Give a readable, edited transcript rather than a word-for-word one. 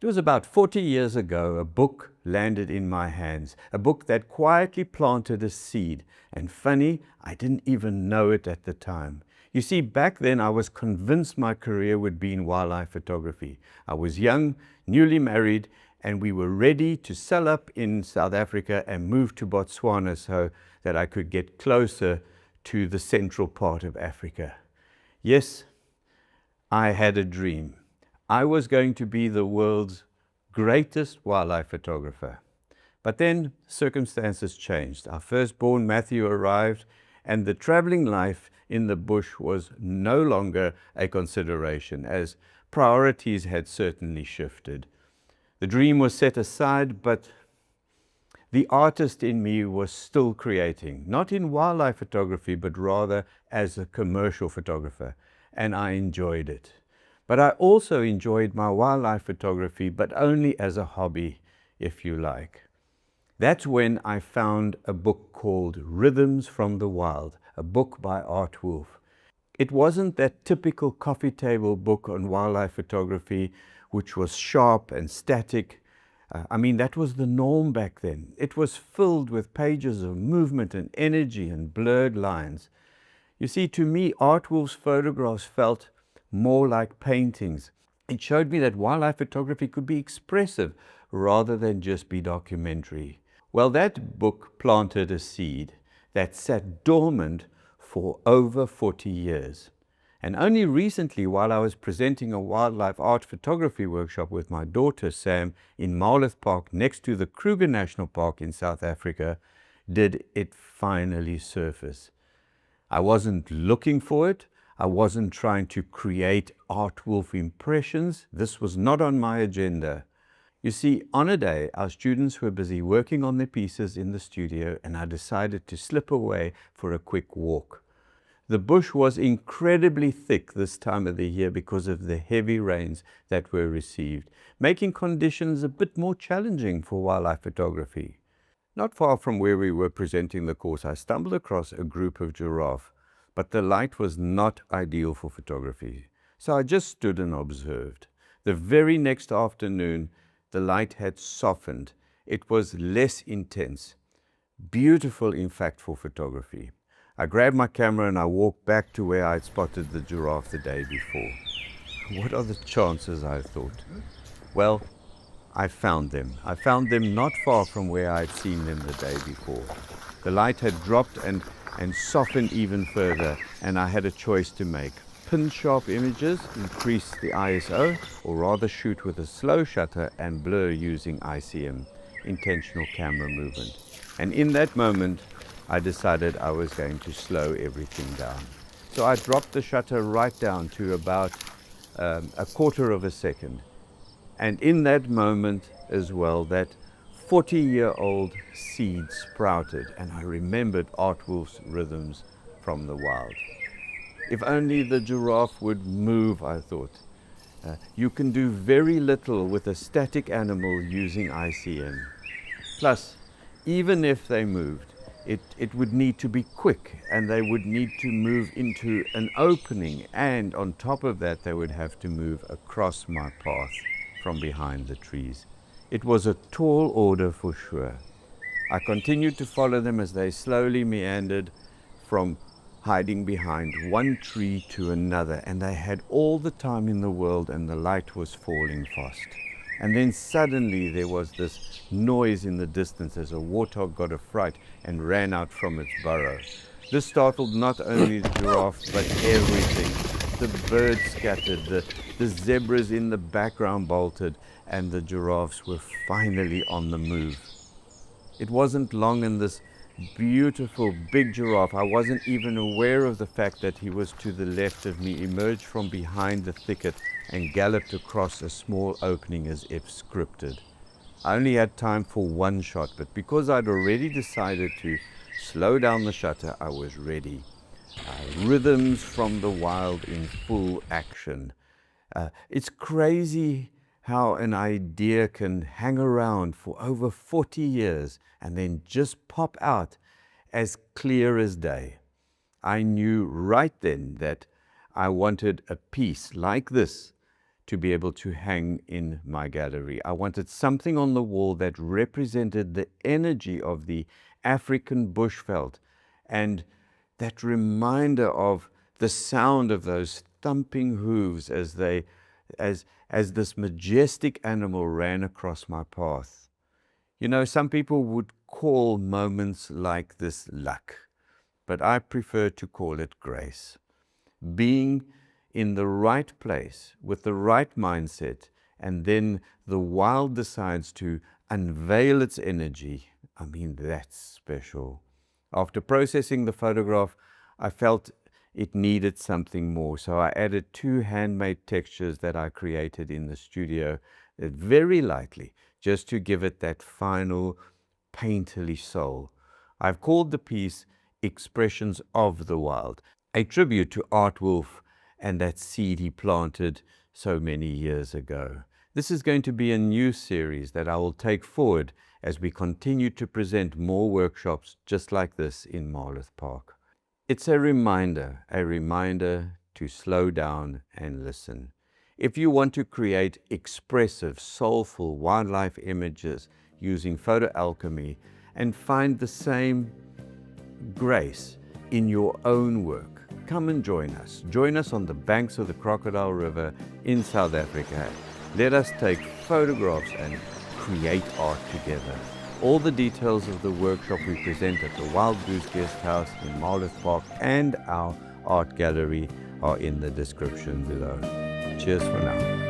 It was about 40 years ago, a book landed in my hands, a book that quietly planted a seed. And funny, I didn't even know it at the time. You see, back then I was convinced my career would be in wildlife photography. I was young, newly married, and we were ready to sell up in South Africa and move to Botswana so that I could get closer to the central part of Africa. Yes, I had a dream. I was going to be the world's greatest wildlife photographer. But then circumstances changed. Our firstborn Matthew arrived, and the traveling life in the bush was no longer a consideration, as priorities had certainly shifted. The dream was set aside, but the artist in me was still creating, not in wildlife photography, but rather as a commercial photographer, and I enjoyed it. But I also enjoyed my wildlife photography, but only as a hobby, if you like. That's when I found a book called Rhythms from the Wild, a book by Art Wolfe. It wasn't that typical coffee table book on wildlife photography, which was sharp and static. That was the norm back then. It was filled with pages of movement and energy and blurred lines. You see, to me, Art Wolfe's photographs felt more like paintings. It showed me that wildlife photography could be expressive rather than just be documentary. Well, that book planted a seed that sat dormant for over 40 years. And only recently, while I was presenting a wildlife art photography workshop with my daughter Sam in Marloth Park next to the Kruger National Park in South Africa, did it finally surface. I wasn't looking for it. I wasn't trying to create Art Wolfe impressions. This was not on my agenda. You see, on a day, our students were busy working on their pieces in the studio, and I decided to slip away for a quick walk. The bush was incredibly thick this time of the year because of the heavy rains that were received, making conditions a bit more challenging for wildlife photography. Not far from where we were presenting the course, I stumbled across a group of giraffe, but the light was not ideal for photography, so I just stood and observed. The very next afternoon, the light had softened. It was less intense. Beautiful, in fact, for photography. I grabbed my camera and I walked back to where I'd spotted the giraffe the day before. What are the chances, I thought? Well, I found them. I found them not far from where I'd seen them the day before. The light had dropped and softened even further, and I had a choice to make. Pin sharp images, increase the ISO, or rather shoot with a slow shutter and blur using ICM, intentional camera movement. And in that moment, I decided I was going to slow everything down. So I dropped the shutter right down to about a quarter of a second. And in that moment as well, that 40-year-old seed sprouted, and I remembered Art Wolfe's Rhythms from the Wild. If only the giraffe would move, I thought. You can do very little with a static animal using ICM. Plus, even if they moved, it would need to be quick, and they would need to move into an opening, and on top of that they would have to move across my path from behind the trees. It was a tall order for sure. I continued to follow them as they slowly meandered from hiding behind one tree to another, and they had all the time in the world, and the light was falling fast. And then suddenly there was this noise in the distance as a warthog got a fright and ran out from its burrow. This startled not only the giraffe, but everything. The birds scattered, the zebras in the background bolted, and the giraffes were finally on the move. It wasn't long, and this beautiful big giraffe, I wasn't even aware of the fact that he was to the left of me, emerged from behind the thicket and galloped across a small opening as if scripted. I only had time for one shot, but because I'd already decided to slow down the shutter, I was ready. Rhythms from the Wild in full action. It's crazy how an idea can hang around for over 40 years and then just pop out as clear as day. I knew right then that I wanted a piece like this to be able to hang in my gallery. I wanted something on the wall that represented the energy of the African bushveld and that reminder of the sound of those thumping hooves as this majestic animal ran across my path. You know, some people would call moments like this luck, but I prefer to call it grace. Being in the right place with the right mindset, and then the wild decides to unveil its energy. I mean, that's special. After processing the photograph, I felt it needed something more, so I added 2 handmade textures that I created in the studio, very lightly, just to give it that final painterly soul. I've called the piece Expressions of the Wild, a tribute to Art Wolf and that seed he planted so many years ago. This is going to be a new series that I will take forward as we continue to present more workshops just like this in Marloth Park. It's a reminder to slow down and listen. If you want to create expressive, soulful wildlife images using photo alchemy and find the same grace in your own work, come and join us. Join us on the banks of the Crocodile River in South Africa. Let us take photographs and create art together. All the details of the workshop we present at the Wild Goose Guest House in Marloth Park and our art gallery are in the description below. Cheers for now.